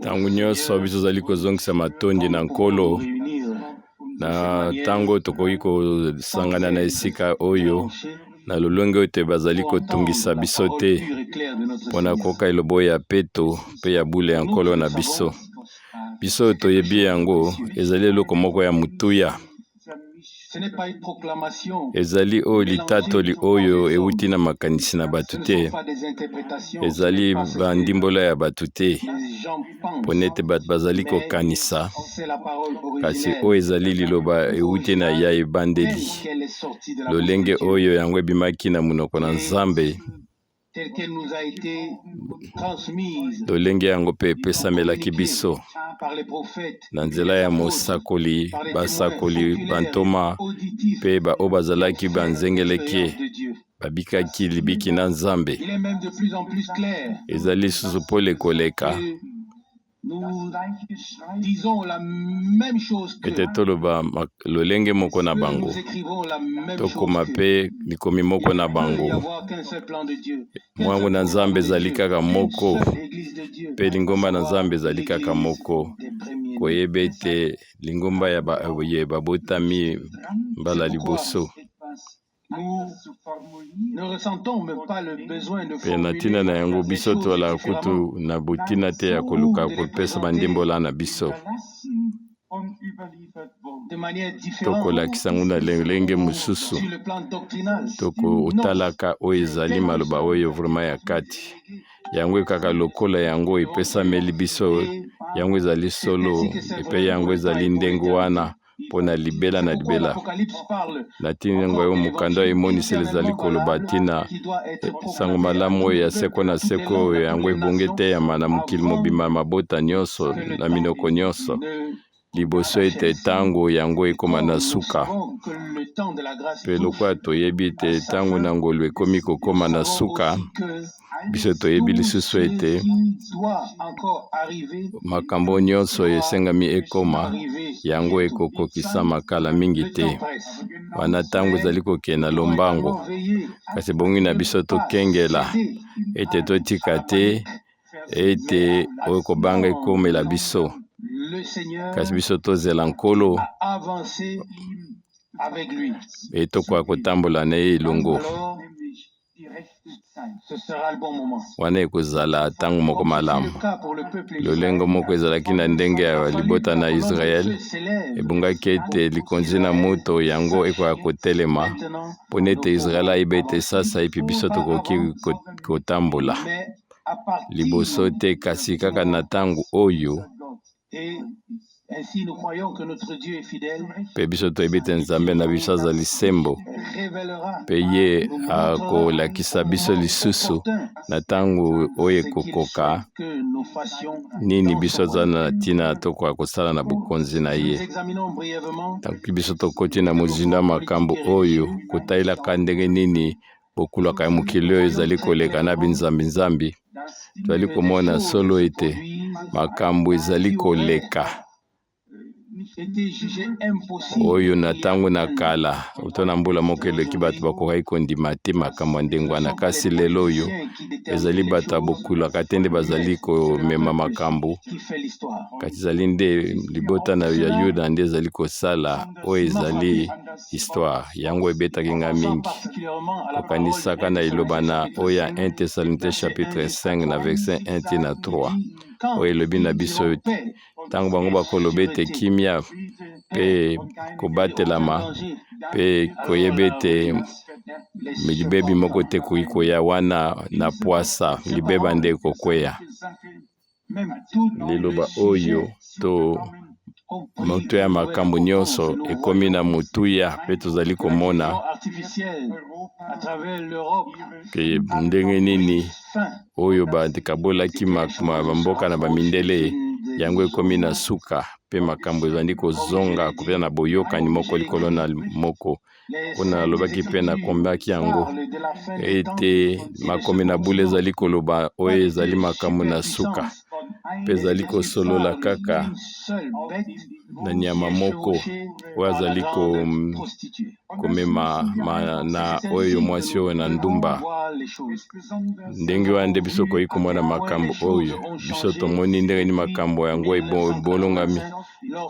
Tangu nyonso biso zali kozongisa matondi na nkolo na tango tokoki kosangana na esika oyo na lolenge oyo te bazali kotungisa biso te mpona koyoka elobo ya peto mpe ya bule ya nkolo na biso. Biso toyebi yango ezali eloko moko ya mutuya. Ezali oyo litatoli oyo euti na makanisi na bato te. Ezali bandimbola ya bato te. Ponete bato bazali kokanisa. Kasi oyo ezali liloba euti na ya ebandeli. Lolenge oyo yango ebimaki na munoko na Nzambe. Lolenge yango pe epesamelaki biso na nzela ya mosakoli, basakoli, bantoma pe oyo bazalaki banzengeleki babikaki libiki na Nzambe. Ezali susu pole koleka ete toloba lolenge moko na bango tokoma pe likomi moko na bango. Mwangu na Nzambe ezali kaka moko pe lingomba na Nzambe ezali kaka moko. Koyeba ete lingomba ya babotami mbala liboso pe na ntina na yango biso toala kutu na botina te ya koluka kopesa bandimbola na biso. Tokolakisa ngu na lolenge mosusu tokotalaka oyo ezali maloba oyo vrema ya kati yango kaka lokola yango epesameli biso yango ezali solo epe yango ezali ndenge wana mpona libela na libela. Na ntina yango oyo mokanda emoniseli ezali koloba ntina sango malamu oyo ya seko na seko oyo yango ebonge te yama na mokili mobima mabota nyonso na minoko nyonso. Liboso ete tango yango ekoma na suka. Pe lokola toyebi ete tango na ngolu ekomi kokoma na suka, biso toyebi lisusu ete makambo nyonso esengami ekoma yango ekokokisa makala mingi te. Wana tango ezali kokena lombango. Kasi bongi na biso tokengela ete totika te ete oyo kobanga ekomela biso. Kasi biso tozela nkolo etokoka kotambola na ye elongo. Wana ekozala tango moko malamu. Lolengo moko ezalaki na ndenge ya libota na Israel ebungaki ete likonzi na moto yango ekoka kotelema mpona ete Israel ayiba ete sasa epi biso tokoki kotambola liboso te kasi kaka na tango oyo pe biso toyebi ete Nzambe na biso azali sembo pe ye akolakisa biso lisusu na tango oyo ekokoka nini biso aza na ntina tokoka kosala na bokonzi na ye. Tanki biso tokoti na mozindo ya makambo oyo kotalelaka ndenge nini bokulaka ya mokili oyo ezali koleka na binzambi. Toali komona solo ete makambo ezali koleka oyo na tango na kala utona mbula moko eleki bato bakokai kondima te makambo ndenge wana. Kasi lelo oyo ezali bato bokulaka te nde bazali komema makambo. Kasi ezali nde libota na ya Yuda nde ezali kosala oyo ezali histoire yango ebetaki nga mingi. Kokanisaka na iloba na oyo ya 1 Thessaloniciens chapitre 5 na verset 1 na 3 oyo elobi na biso tango bango bakoloba ete kimia pe kobatelama pe koyeba ete libebi moko te koki koya wana na pwasa libeba nde kokweya. Liloba oyo to moto ya makambo nyonso ekomi na mutuya pe tozali komona ke ndenge nini oyo batikabolaki mboka na bamindele yango ekomi na suka pe makambo ezali kozonga kopesa na boyokani moko likolo na moko. Mpona alobaki pe nakombaki yango ete makomi na bule ezali koloba oyo ezali makambo na suka mpe ezali kosolola kaka na nyama moko oyo azali komema na oyo mwasi oyo na ndumba. Ndenge wana nde biso koyi komona makambo oyo biso tomoni ndenge ni makambo yango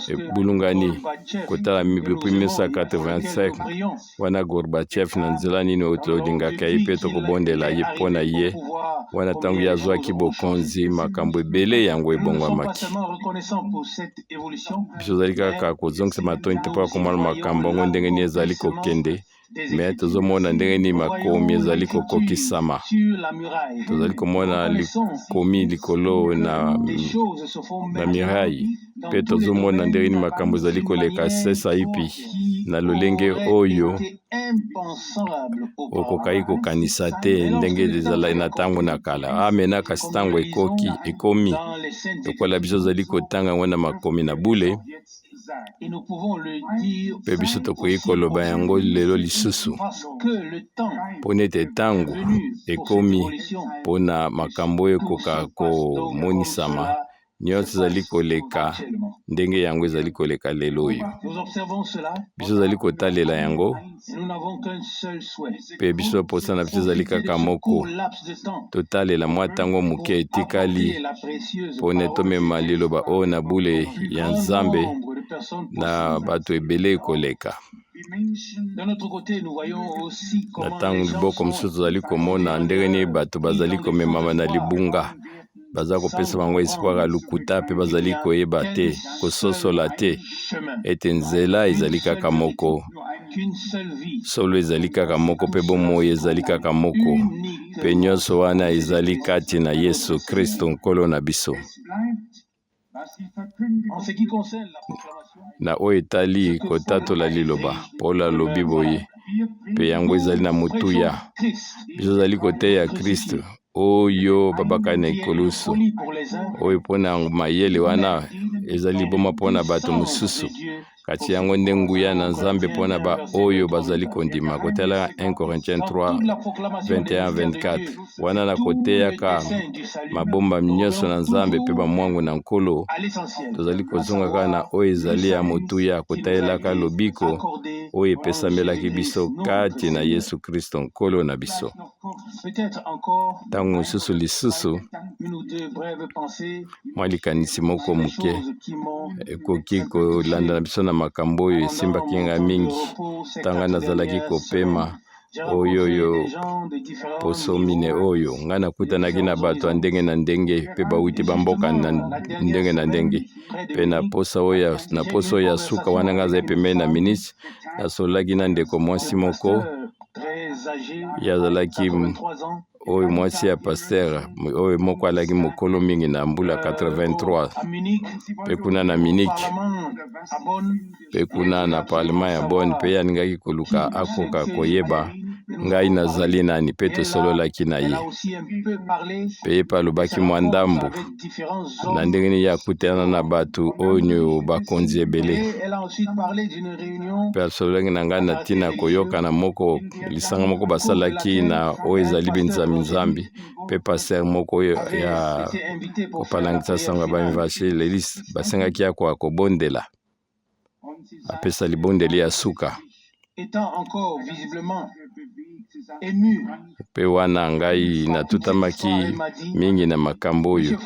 ebulungani kotala depuis 1985 wana Gorbachev na nzela nini oyo tolingaka ye mpe tokobondela ye mpona ye wana ntango ye azwaki bokonzi makambo ebele yango ebongwamaki. Biso ozali kaka kozongisa matoni te mpo komona makambo yango ndenge nini ezali kokende, me tozomona ndenge nini makomi ezali kokokisama. Tozali komona likomi likolo na mirai mpe tozomona ndenge nini makambo ezali koleka sesa ipi na lolenge oyo okokai kokanisa te ndenge ezala na ntango na kala. Amena kasi ntango ekomi lokola biso ozali kotanga yango na makomi na bule mpe biso tokoki koloba yango lelo lisusu mpona ete ntango ekomi mpona makambo oyo ekoka komonisama nyonso ezali koleka ndenge yango ezali koleka lelo oyo. Biso ezali kotalela yango mpe biso posa na biso ezali kaka moko totalela mwa ntango moke etikali mpona tomema liloba oyo na bule ya Nzambe na bato ebele ekoleka. Na ntango liboko mosusu tozali komona ndenge nini bato bazali komemama na libunga, baza kopesa bango espoir ya lukuta mpe bazali koyeba te kososola te ete nzela ezali kaka moko, solo ezali kaka moko mpe bomoi ezali kaka moko, mpe nyonso wana ezali kati na Yesu Kristo nkolo na biso. Na oyo etali kotatola liloba Paul alobi boye mpe yango ezali na motuya biso ezali koteya Kristo oyo babaka na ekolusu oyo mpona mayele wana ezali boma mpona bato mosusu kati yango nde nguya na Nzambe mpona ba oyo bazali kondima. Kotala 1 Corinthiens 3:21-24 wana na koteyaka mabomba nyonso na Nzambe mpe bamwangu na nkolo tozali kozonga kaka na oyo ezali ya motuya kotalelaka lobiko oyo epesamelaki biso kati na Yesu Kristo nkolo na biso. Ntango mosusu lisusu mwa likanisi moko moke ekoki kolanda na biso na makambo oyo esimbaki nga mingi ntango nazalaki kopema oyo poso mine oyo nga nakutanaki na bato ya ndenge na ndenge mpe bawuti bamboka na ndenge na ndenge mpe na poso oyo ya suka wana nga azali pembeni na ministre nasololaki na ndeko mwasi moko ye azalaki oyo mwasi ya paster oyo moko alaki mokolo mingi na mbula 83 mpe kuna na Munich mpe kuna na parlement ya Bonn mpe ye alingaki koluka akoka koyeba ngai nazali nani mpe tosololaki na ye mpe ye mpe alobaki mwa ndambo na ndenge nini ye akutana na bato oyo bakonzi ebele mpe asololaki na ngai na ntina koyokana moko lisanga moko basalaki na oyo ezali binzambi mpe paster moko oyo ya kopalangisa sango ya baevangéliste basengaki akoka kobondela apesa libondeli ya suka mpe wana ngai natutamaki mingi na makambo oyo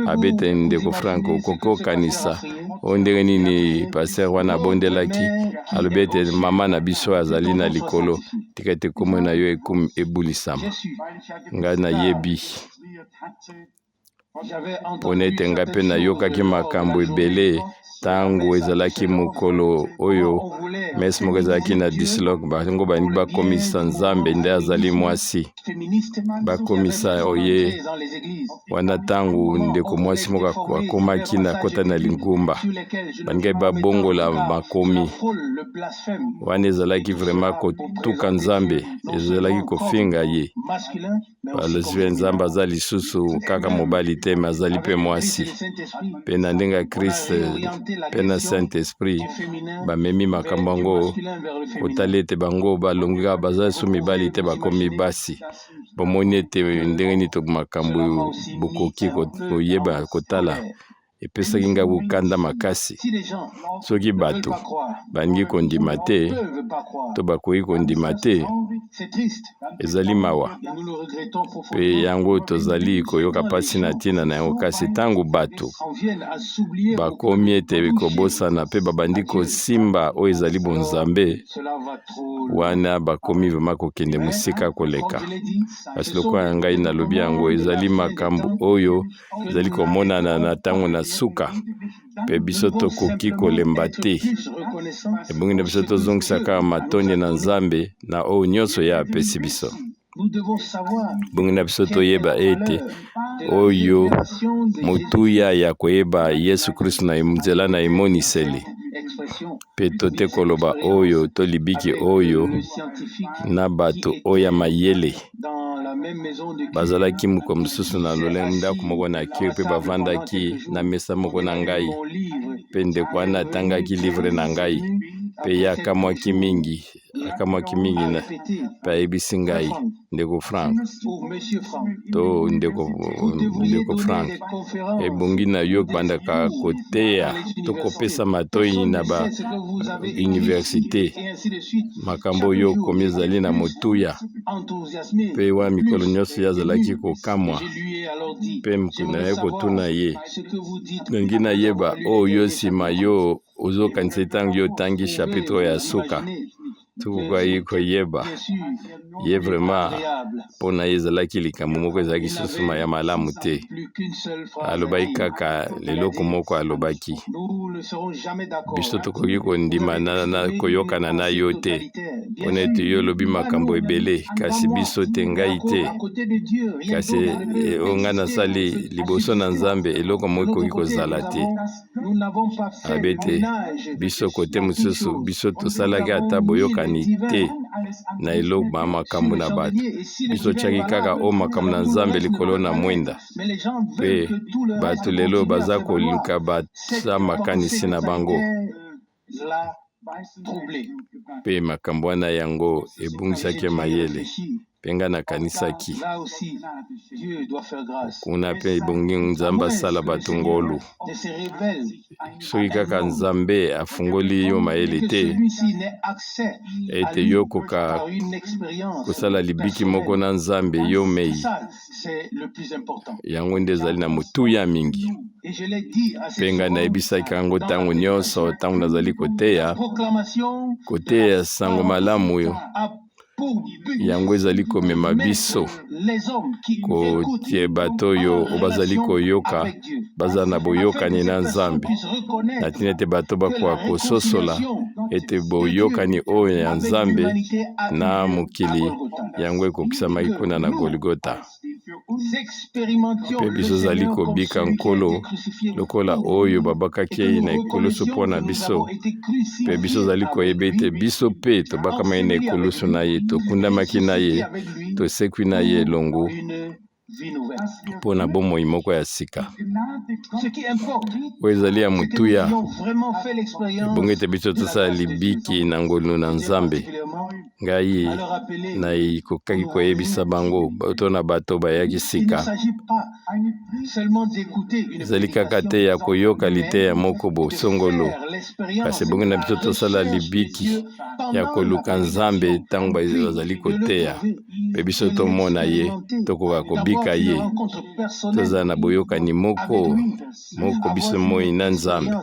abete ndeko Frank okokanisa oyo ndenge nini paster wana abondelaki alobi ete mama na biso azali na likolo tika ete kombo na yo ebulisama. Ngai nayebi mpona ete ngai mpe nayokaki makambo ebele ntango ezalaki mokolo oyo mesi moko ezalaki na dislok bango baningi bakomisa Nzambe nde azali mwasi bakomisa oye wana ntango ndeko mwasi moko akomaki na kota na lingumba baningi babongola makomi wana ezalaki vraiment kotuka Nzambe ezalaki kofinga ye balozwi Nzambe aza lisusu kaka mobali te me azali mpe mwasi mpe na ndenge ya Kristo mpe na Saint-Esprit bamemi makambo yango kotala ete bango balongika baza so mibali te bakomi basi. Bomoni ete ndenge nini makambo bokoki koyeba kotala epesaki nga bokanda makasi. Soki bato balingi kondima te to bakoki kondima te ezali mawa, mpe yango tozali koyoka pasi na ntina na yango. Kasi ntango bato bakomi ete kobosana mpe babandi kosimba oyo ezali bonzambe, wana bakomi vraimen kokende mosika koleka. Kasi lokola ngai nalobi yango ezali makambo oyo ezali komonana na ntango na suka, mpe biso tokoki kolemba te. Ebongi na biso tozongisaka matondi na Nzambe na oyo nyonso ye apesi biso. Bongi na biso toyeba ete oyo motuya ya koyeba Yesu Kristo na nzela na emoniseli, mpe tote koloba oyo to libiki oyo na bato oyo mayele bazalaki moko mosusu na lolenge ndako moko na kio, mpe bavandaki na mesa moko na ngai, mpe ndeko wana atangaki livre na ngai, mpe ye akamwaki mingi na mpe ayebisi ngai, ndeko Frank to ndeko Frank, ebongi na yo bandaka koteya to kopesa matoi na ba universite, makambo yo komi ezali na motuya, mpe wa mikolo nyonso yazalaki kokamwa, mpe mokunda ye kotuna ye nongi nayeba oyo nsima yo ozokanisa ntango yo otangi chapitre ya suka tukokai koyeba ye vraiment mpona ye ezalaki likambo moko ezalaki susuma ya malamu te. Alobaki kaka leloko moko alobaki, biso tokoki kondima na koyokana na yo te mpona ete yo olobi makambo ebele, kasi biso te, ngai te. Kasi onga nasali liboso na Nzambe eloko moko ekoki kozala te. Abe te biso kote mosusu biso tosalaki ata boyokani te na eloko makambo na bato, biso tiaki kaka o makambo na Nzambe likolo na mwenda, mpe bato lelo baza kolinga basa makanisi na bango, mpe makambo wana yango ebungisaki mayele, mpe nga nakanisaki kuna mpe ebongi Nzambe asala bato ngolu. Soki kaka Nzambe afungoli yo mayele te ete yo koka kosala libiki moko na Nzambe yo mei, yango nde ezali na motuya mingi. Mpe nga nayebisaki yango ntango nyonso ntango nazali koteya sango malamu yo, yango ezali komema biso kotie bato oyo bazali koyoka baza na boyokani na Nzambe, na tina ete bato bakoka kososola ete boyokani oyo ya Nzambe na mokili yango ekokisamaki kuna na Golgota. Mpe biso zali kobika nkolo lokola oyo babakaki ye na ekulusu mpona biso, mpe biso zali koyeba ete biso mpe tobakama ye na ekulusu na ye, tokundamaki na ye, tosekwi na ye elongo mpona bomoi moko ya sika oyo ezali ya motuya. Ebongi ete biso tosala libiki na ngolu na Nzambe, ngai nakokaki koyebisa bango to na bato bayaki sika, ezali kaka te ya koyoka liteya moko bosongolo, kasi ebongi na biso tosala libiki ya koluka Nzambe ntango bazali koteya, mpe biso tomona ye, tokoka kobika ye, tozala na boyokani moko biso moi na Nzambe,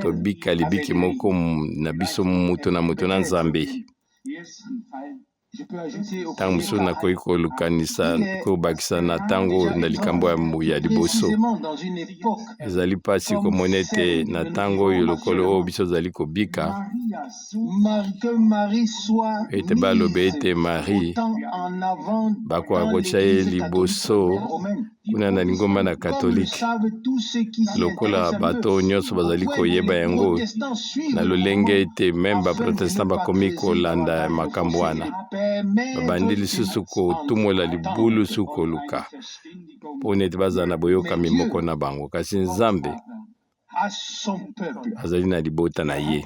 tobika libiki moko na biso mutu na mutu na Nzambe. Ntango mosusu nakoki kolukanisa kobakisa na ntango na likambo ya liboso, ezali mpasi komona ete na ntango oyo lokolo oyo biso ezali kobika ete balobe ete Marie bakoka kotya ye liboso kuna na lingomba na katolike, lokola bato nyonso bazali koyeba yango na lolenge ete meme baprotestant bakomi kolanda makambo wana, babandi lisusu kotumola libulu su koluka mpona ete bazala na boyokami moko na bango. Kasi Nzambe azali na libota na ye.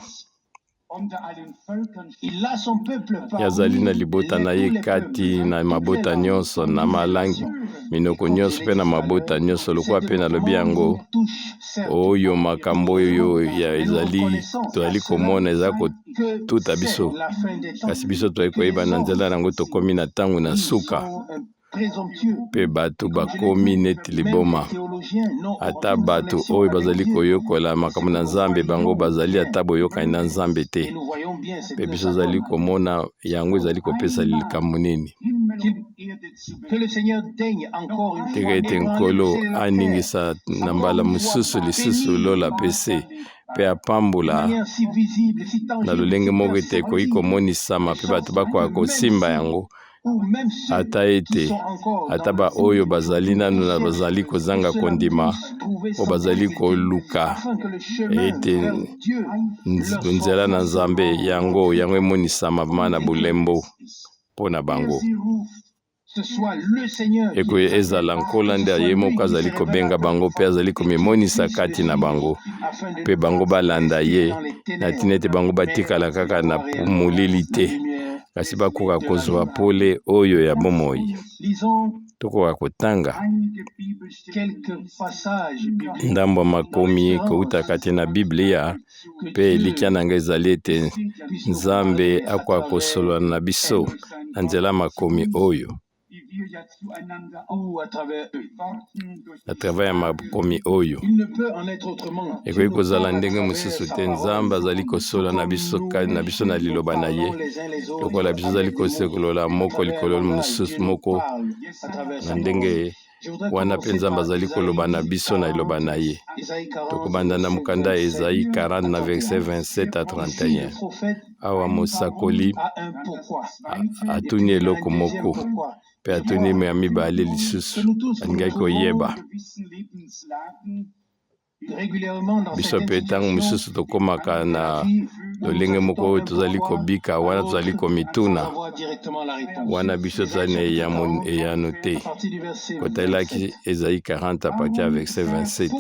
Yazali na libota na ye kati na mabota nyonso na malangi minoko nyonso mpe na mabota nyonso lokola mpe nalobi yango oyo makambo oyo ya ezali tozali komona eza kotuta biso kasi biso toyei koyeba na nzela yango tokomi na ntango na suka mpe bato bakomi neti liboma ata bato oyo bazali koyokola makambo na Nzambe bango bazali ata boyokani na Nzambe te mpe biso tozali komona yango ezali kopesa likambo nini. Tika ete Nkolo aningisa na mbala mosusu lisusu lola pese mpe apambola na lolenge moko ete ekoki komonisama mpe bato bakoka kosimba yango ata ete ata ba oyo bazali nanu na bazali kozanga kondima o bazali koluka ete nzela na Nzambe yango emonisama na bulembo mpo na bango. Eko ezala Nkola nde ye moko azali kobenga bango mpe azali komimonisa kati na bango mpe bango balanda ye na tina ete bango batikala kaka na molili te kasi bakoka kozwa pole oyo ya bomoi. Tokoka kotanga ndambo makomi kouta kati na Biblia mpe elikya nanga ezali ete Nzambe akoka kosolola na biso na nzela makomi oyo à travers makomi oyo ekoki kozala ndenge mosusu te. Nzambe azali kosola na biso na liloba na ye lokola biso azali kosekolola moko likolo mosusu moko na ndenge wana mpe Nzambe azali koloba na biso na liloba na ye. Tokobanda na mokanda ya Esaïe 40 na verset 27 à 31 awa mosakoli atuni eloko moko mpe atuni ya mibale lisusu alingaki koyeba biso mpe ntango mosusu tokomaka na lolenge moko oyo tozali kobika wana tozali komituna wana biso tozali na eyano te. Kotalelaki Esaïe 40 à partir ya verset 27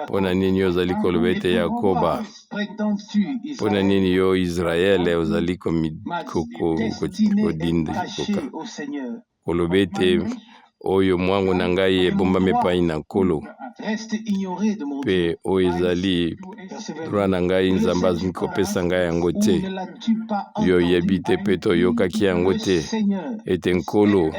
mpona nini yo ozali koloba ete Yakoba, mpona nini yo Israele ozali kodinda koloba ete oyo mwangu na ngai ebombami epai na Nkolo mpe oyo ezali droit na ngai Nzambe azali kopesa ngai yango te. Yo oyebi te mpe toyokaki yango te ete Nkolo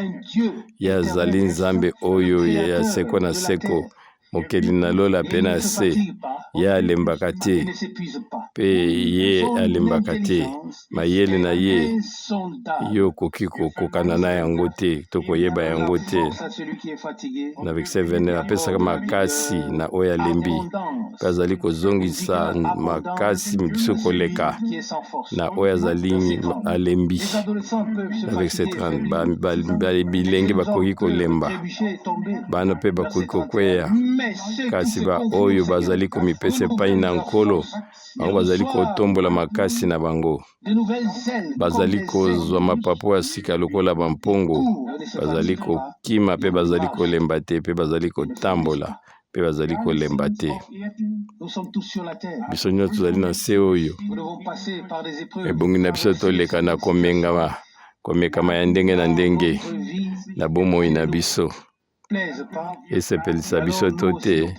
ye azali Nzambe oyo ya seko na seko mokeli na lola mpe na se ye alembaka te mpe ye alembaka te mayele na ye yo okoki kokokana na yango te tokoyeba yango te. Na verset 29 apesaka makasi na oyo alembi mpe azali kozongisa makasi biso koleka na oyo azali alembi. Na verset 30 bilenge bakoki kolemba bana mpe bakoki kokweya kasi ba oyo bazali komipesa epai na Nkolo bango bazali kotombola makasi na bango, bazali kozwa mapapu ya sika lokola bampongo, bazali kokima mpe bazali kolemba te mpe bazali kotambola mpe bazali kolemba te. Biso nyonso tozali na se oyo ebongi na biso toleka na komekama ya ndenge na ndenge na bomoi na biso esepelisa biso to te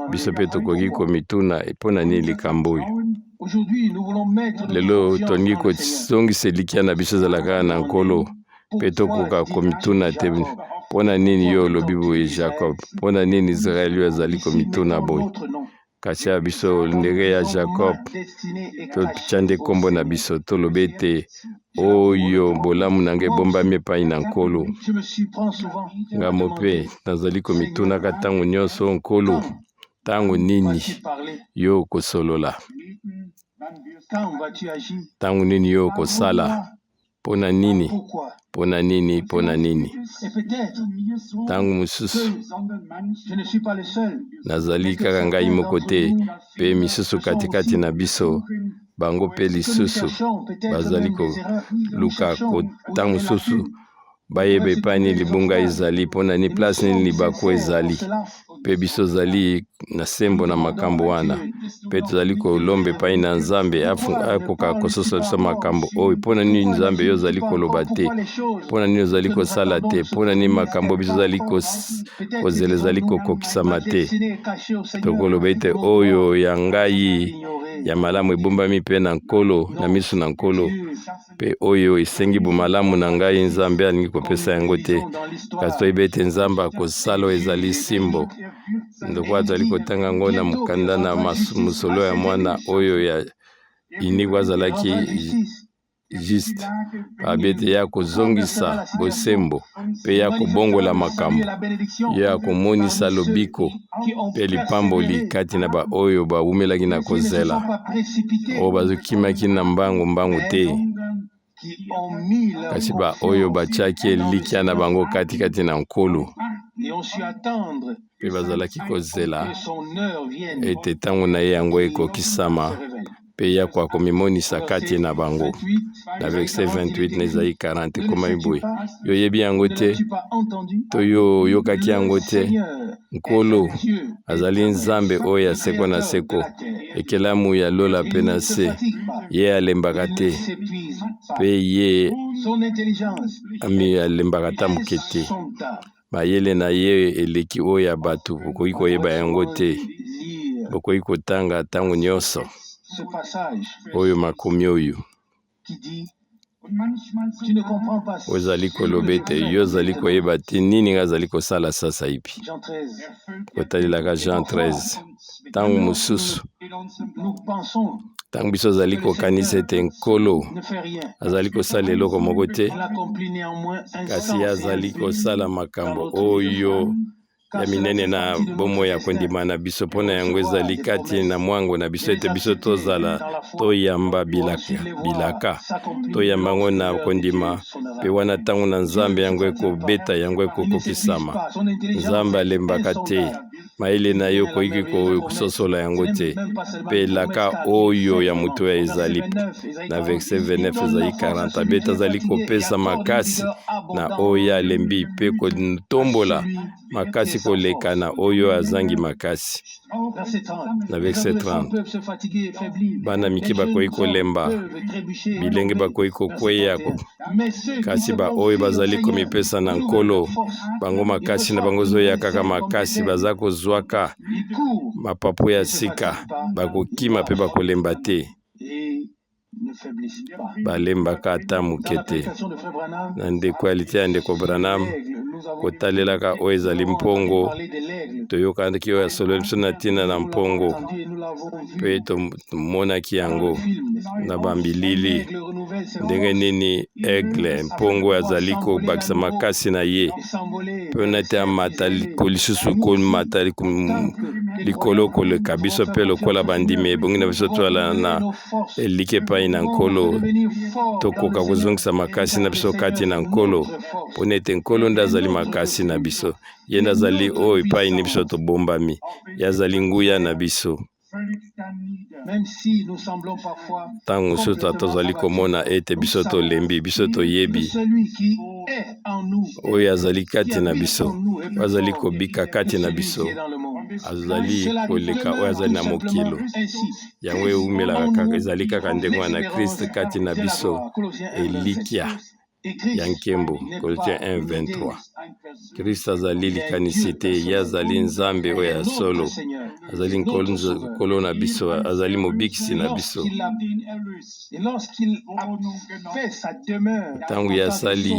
biso mpe tokoki komituna mpona nini likambo oyo. Lelo tolingi kozongisa elikya na biso ezalaka na Nkolo mpe tokoka komituna te mpona nini yo olobi boye Jacob, mpona nini Israel yo azali komituna boye. Kasi ya biso ndenge ya Jacob totya nde kombo na biso tolobi ete oyo bolamu na ngai ebombami epai na Nkolo. Ngambo mpe nazali komitunaka ntango nyonso Nkolo, ntango nini yo okosolola, ntango nini yo okosala, mpona nini, mpona nini, mpona nini. Ntango mosusu nazali kaka ngai moko te mpe misusu katikati na biso bango mpe lisusu bazali koluka ntango mosusu bayeba epai nini libunga ezali, mpona nini place nini libaku ezali. pe biso zali na sembo na makambo wana pe tozali kolomba epai na Nzambe akoka kososa biso makambo oyo mpona nini Nzambe yo ozali koloba te mpona nini ozali kosala te mpona nini makambo biso ozali kozela ezali kokokisama te tokoloba ete oyo ya ngai ya malamu ebombami mpe na Nkolo na miso na Nkolo pe oyo esengi bomalamu na ngai Nzambe alingi kopesa yango te kasi toyebi ete Nzambe akosala oyo ezali simbo ndoko azali kotanga yango na mokanda na mosolo ya mwana oyo ya inigo azalaki juste abete ya kozongisa bosembo pe ya kobongola makambo ya komonisa lobiko pe lipamboli kati na ba oyo bawumelaki na kozela oyo bazokimaki na mbangu te kasi ba oyo batiaki elikya na bango kati na Nkolo pe bazalaki kozela ete ntango na ye yango ekokisama pe ya kwa komimonisa kati na bango na verset 28 na Isaïe 40 koma iboye yo yebi yango te to yo yokaki yango te Nkolo azali Nzambe oyo aseko na seko ekelamu ya lola pe na se ye alembaka te pe ye alembaka ta moke te mayele na ye eleki oyo ya bato bokoki koyeba yango te bokoki kotanga ntango nyonso oyo makomi oyo ozali koloba ete yo ozali koyeba te nini nga azali kosala sasa ipi kotalelaka Jean 13 ntango mosusu ntango biso azali kokanisa ete Nkolo azali kosala eloko moko te kasi azali kosala makambo oyo ya minene na bomo ya kondima na biso mpona yango ezali kati na mwango na biso ete biso tozala toyamba bilaka toyamba yango na kondima pe wana ntango na Nzambe yango ekobeta yango ekokokisama Nzambe alembaka te mayele na yo koyiki kososola yango te pe elaka oyo ya moto ya ezali na verset 29 ezali 40 abeta azali kopesa makasi na oyo alembi pe kotombola makasi koleka na oyo azangi makasi na verset 30 bana mike bakoki kolemba bilenge bakoki kokweya kasi ba oyo bazali komipesa na Nkolo bango makasi na bango zoya kaka makasi baza kozwaka mapapu ya sika bakokima pe bakolemba te balembaka ata moke te na ndeko ya litya ya ndeko Branham kotalelaka oyo ezali mpongo toyokaki oyo asololi biso na ntina na mpongo pe tomonaki yango na bambilili ndenge nini aigle mpongo azali kobakisa makasi na ye pe na te amata lisusu komata likolo koleka biso pe lokola bandimi ebongi na biso toala na elike epai na Nkolo tokoka kozongisa makasi na biso kati na Nkolo mpona ete Nkolo nde azali makasi na biso ye nde azali oyo epai ni biso tobombami ye azali nguya na biso ntango mosusu tozali komona ete biso tolembi biso toyebi oyo azali kati na biso oyo azali kobika kati na biso azali koleka oyo azali na mokilo yango eumelaka kaka ezali kaka ndenge wana Kristo kati na biso elikya ya nkembo Colossiens 1:23 Kristo azali likanisi te ye azali Nzambe oyo ya solo azali Nkolo na biso azali mobikisi na biso ntango ye asali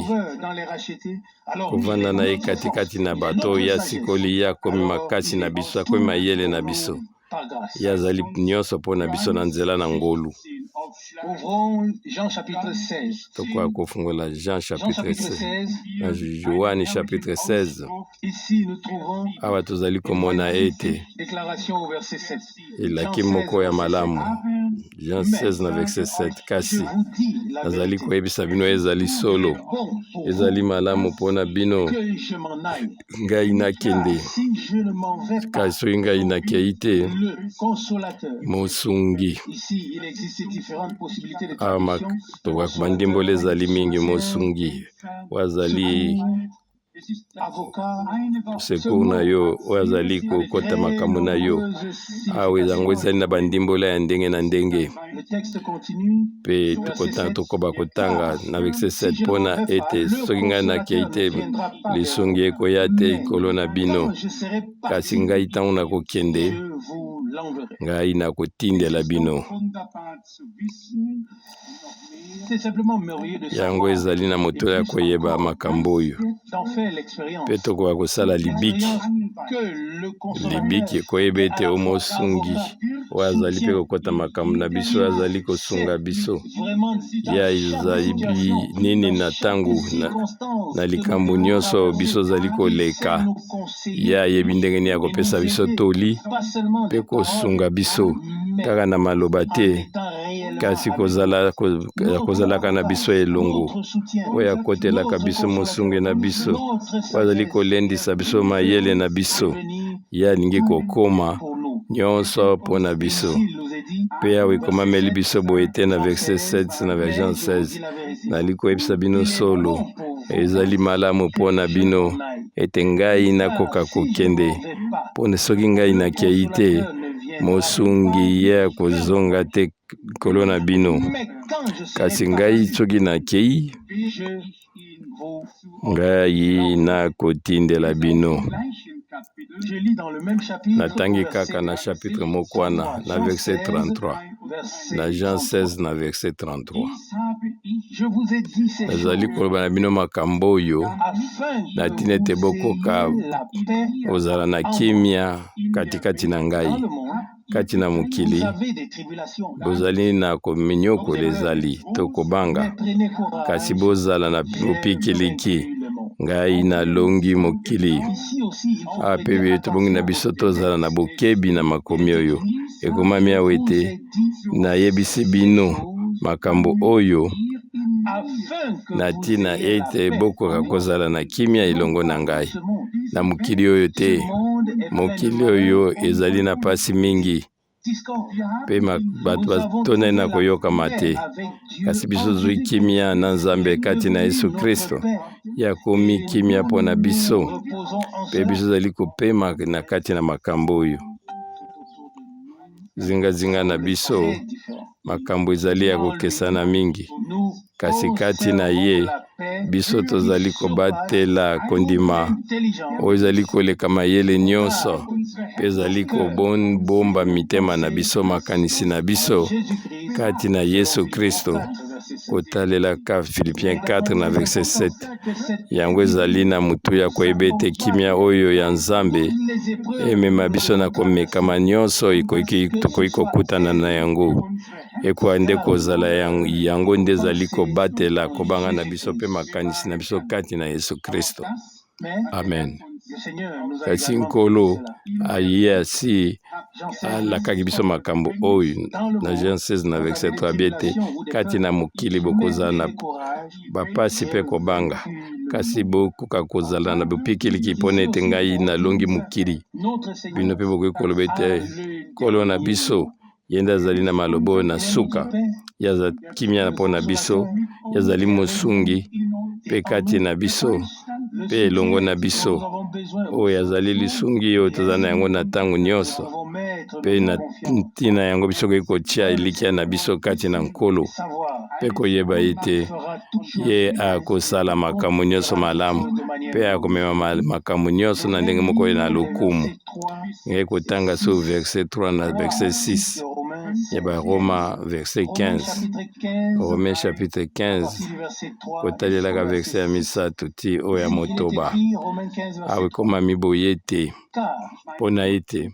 kovanda na ye katikati na bato oyo asikoli ye akomi makasi na biso akomi mayele na biso ye azali nyonso mpo na biso na nzela na ngolu tokoka kofungola Jean chapitre 16 na Yohani chapitre 16 awa tozali komona ete elaki moko ya malamu Jean 16 na verset 7 kasi azali koyebisa bino ezali solo ezali malamu mpona bino ngai nakende kasi soki ngai nakei te mosungi bandimbola ezali mingi mosungi oyo azali secours na yo oyo azali kokota makambo na yo awa yango ezali na bandimbola ya ndenge na ndenge mpe tokoba kotanga na verset 7 mpona ete soki ngai nakei te lisungi ekoya te likolo na bino kasi ngai ntango nakokende ngai nakotindela bino. Yango ezali na moto ya koyeba makambo oyo mpe tokoka kosala libiki ekoyeba ete omosungi oyo azali mpe kokota makambo na biso azali kosunga biso ya ezali nini na ntango na likambo nyonso biso azali koleka ya ayebi ndenge nini ya kopesa biso toli mpe kosunga biso kaka na maloba te kasi kozalaka na biso elongo oyo akotelaka biso mosungi na biso oyo azali kolendisa biso mayele na biso ye alingi kokoma nyonso mpo na biso mpe awa ekomameli biso boye te na verset 7 na version 16 nali koyebisa bino solo ezali malamu mpo na bino ete ngai nakoka kokende mpona soki ngai nakei te mosungi ye akozonga te likolo na bino kasi ngai soki nakei ngai nakotindela bino. Natangi kaka na chapitre moko wana na verset 33 na Jean 16 na verset 33 nazali koloba na bino makambo oyo na tina ete bokoka kozala na kimia katikati na ngai kati na mokili bozali na kominyokola ezali to kobanga kasi bozala na bopikiliki ngai nalongi mokili ape tobongi na biso tozala na bokebi na makomi oyo ekomami awa ete nayebisi bino makambo oyo na ntina ete bokoka kozala na kimia elongo na ngai na mokili oyo te. Mokili oyo ezali na pasi mingi mpe bato batonai na koyokama te kasi biso zwi kimia na Nzambe kati na Yesu Kristo yakomi kimia mpo na biso mpe biso ezali kopema na kati na makambo oyo zingazinga na biso makambo ezali ya kokesana mingi kasi kati na ye biso tozali kobatela kondima oyo ezali koleka mayele nyonso mpe ezali kobomba mitema na biso makanisi na biso kati na Yesu Kristo kotalelaka Philippiens 4 na verset 7 yango ezali na mutu ya koyeba ete kimia oyo ya Nzambe emema biso na komekama nyonso tokoki kokutana na yango ekoya nde kozala yango nde ezali kobatela kobanga na biso mpe makanisi na biso kati na Yesu Kristo. Amen. Kasi Nkolo aye asi alakaki biso makambo oyo na Jean 16 na verset 3 biete kati na mokili bokozala na bapasi mpe kobanga kasi bokoka kozala na bopikiliki mpona ete ngai nalongi mokili bino mpe bokoki koloba ete Nkolo na biso ye nde azali na maloba oyo na suka ye aza kimia mpo na biso ye azali mosungi mpe kati na biso mpe elongo na biso oyo azali lisungi oyo toza na yango na ntango nyonso mpe na ntina yango biso koki kotia elikya na biso kati na Nkolo mpe koyeba ete ye akosala makambo nyonso malamu mpe akomema makambo nyonso na ndenge moko oyo na lokumu. Ngai kotanga so verset 3 na verset 6 ya Baroma verset 15 Romains chapitre 15 kotalelaka verset ya misato ti oyo ya motoba awe ekomami boye te mpona ete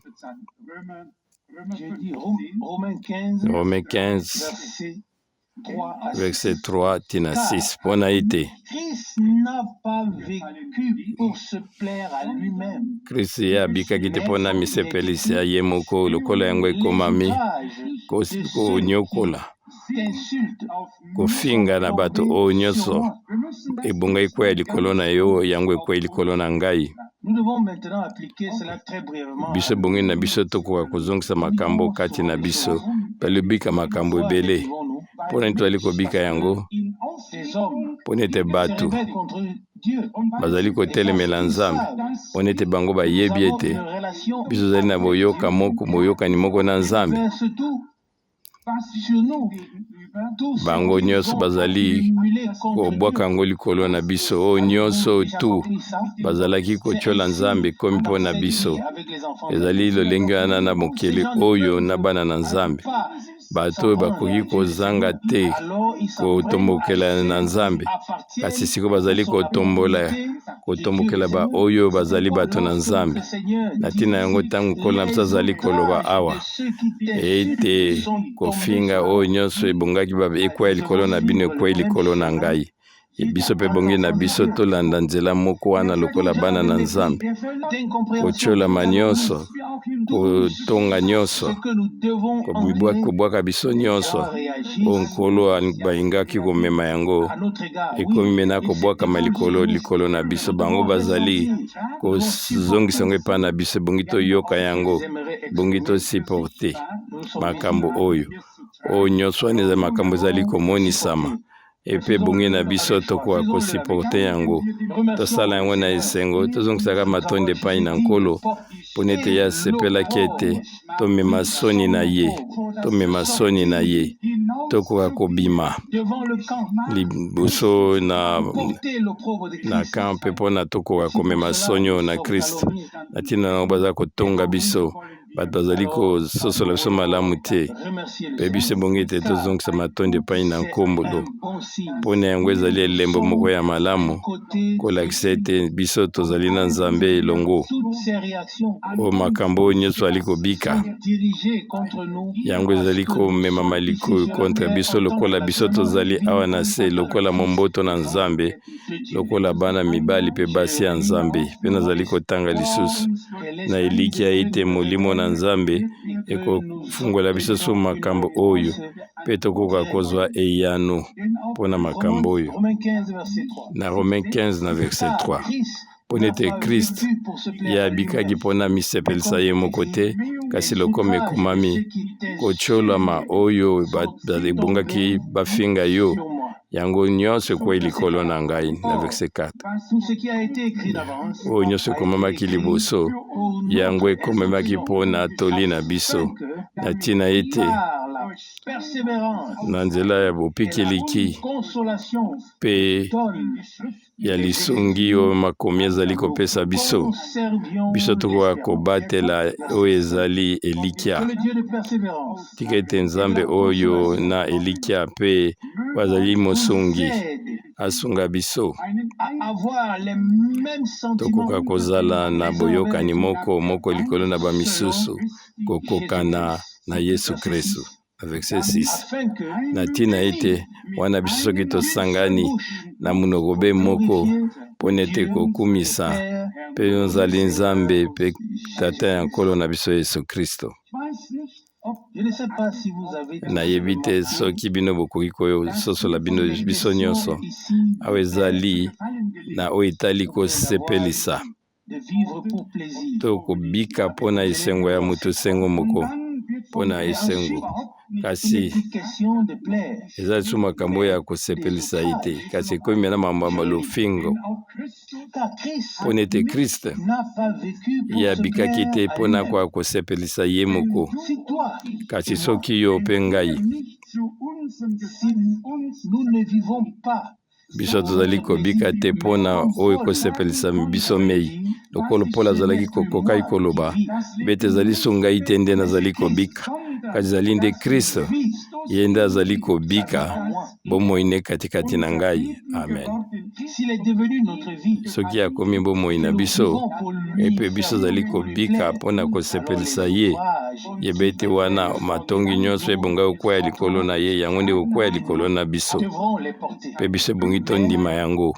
Romains 15 verset 3 tina 6 mpona ete Kristo ye abikaki te mpona misepelisi ya ye moko lokola yango ekomami konyokola kofinga na bato oyo nyonso ebonga ekwea likolo na yo yango ekwea likolo na ngai. Biso bongi na biso tokoka kozongisa makambo kati na biso balobika makambo ebele mpona nini tozali kobika yango mpona ete bato bazali kotelemela Nzambe pona ete bango bayebi ete biso tozali na boyokani moko na Nzambe. Bango nyonso bazali kobwaka yango likolo na biso, oyo nyonso tu bazalaki kotiola Nzambe komi mpo na biso. Ezali lolenge wana na mokili oyo na bana na Nzambe, bato oyo bakoki kozanga te kotombokela na Nzambe, kasi siko bazali kotombokela ba oyo bazali bato na Nzambe. Na ntina yango ntango nkolo na biso azali koloba awa ete kofinga oyo nyonso ebongaki ekwei likolo na bino ekwei likolo na ngai. Biso mpe bongi na biso tolanda nzela moko wana lokola bana na Nzambe, kotiolama nyonso, kotonga nyonso, kobwaka biso nyonso oyo nkolo bayingaki komema yango ekomi mena kobwakama likolo na biso. Bango bazali kozongisa yango epai na biso, bongi toyoka yango, bongi tosiporte makambo oyo nyonso wana eza makambo ezali komonisama. Epe bongi na biso tokoka kosiporte yango, tosala yango na esengo, tozongisaka matondi epai na nkolo mpona ete ye asepelaki ete tomema soni na ye, tokoka kobima liboso na kampe mpona tokoka komema soni oyo na Kristo. Na ntina nango baza kotonga biso, bato bazali kososola biso malamu te, mpe biso bongi ete tozongisa matondi epai na nkombolo. Mpona yango ezali elembo moko ya malamu kolakisa ete biso tozali na Nzambe elongo. O makambo oyo nyonso ali kobika yango ezali komema maliko kontra biso lokola biso tozali awa na se lokola momboto na Nzambe, lokola bana mibali mpe basi ya Nzambe. Mpe nazali kotanga lisusu na elikia ete molimo na Nzambe ekofungola biso so makambo oyo mpe tokoka kozwa eyano mpona makambo oyo. Na Romains 15 na verset 3, mpona ete Kristo ye abikaki mpona misepelisa ye moko te, kasi lokoma ekomami kotiolama oyo ebongaki bafinga yo, yango nyonso ekwei likolo na ngai. Na verset 4, oyo nyonso ekomamaki liboso, yango ekomamaki mpona toli na biso, na ntina ete na nzela ya bopikeliki mpe ya lisungi oyo makomi ezali kopesa biso tokoka kobatela oyo ezali elikia. Tika ete Nzambe oyo na elikia mpe bazali mosungi asunga biso, tokoka kozala na boyokani moko likolo na bamisusu, kokokana na Yesu Kristo. Verset 6, na ntina ete wana biso soki tosangani na munokobe moko mpona ete kokumisa mpe nzali Nzambe mpe tata ya nkolo na biso Yesu Kristo. Nayebi te soki bino bokoki kososola biso nyonso awa ezali na oyo etali kosepelisa to kobika mpona esengo ya moto sengo moko, mpona esengo, kasi eza lisusu makambo ya kosepelisa ye te, kasi ekomi mena mambo ya lofingo mpona ete Kristo ye abikaki te mpona kwa kosepelisa ye moko. Kasi soki yo mpe ngai biso tozali kobika te mpona oyo kosepelisa biso mei, lokolo Paul azalaki kokokaki koloba bete ezali so ngai te nde nazali kobika, kasi ezali nde Kristo ye nde azali kobika bomoi ne katikati na ngai. Amen. Soki akomi bomoi na biso epe biso azali kobika mpona kosepelisa ye, yeba ete wana matongi nyonso ebonga kokwea likolo na ye, yango nde kokwea likolo na biso mpe biso ebongi tondima yango.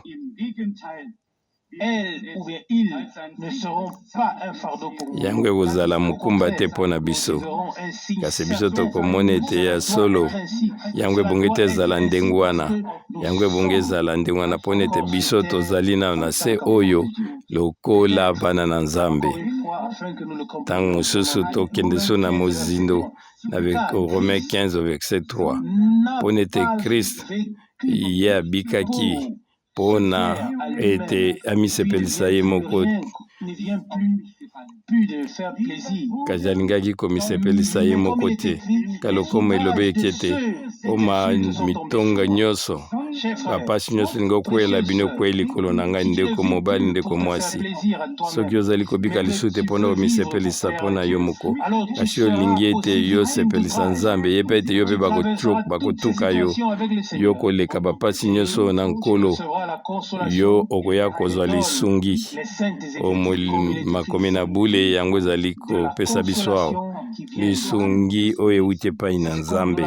Yango ekozala mokumba te mpona biso, kasi biso tokomona ete ya solo yango ebongi te ezala ndenge wana, yango ebongi ezala ndenge wana mpona ete biso tozali na se oyo lokola bana na Nzambe. Ntango mosusu tokende so na mozindo na Romains 15 verset 3, mpona ete Kristo ye abikaki pona ete amisepelisa ye moko kasi alingaki komisepelisa ye moko te kalokomo elobeki ete oma mitonga nyonso bapasi nyonso lingi okwela bino kwei likolo na ngai ndeko mobali ndeko mwasi soki ozali kobika lisusu te mpona omisepelisa mpona yo moko kasi olingi ete yo sepelisa nzambe ye mpe ete yo mpe bakotuka yo koleka bapasi nyonso na nkolo yo okoya kozwa lisungi makomi na bule yango ezali kopesa biso awa lisungi oyo euti epai na nzambe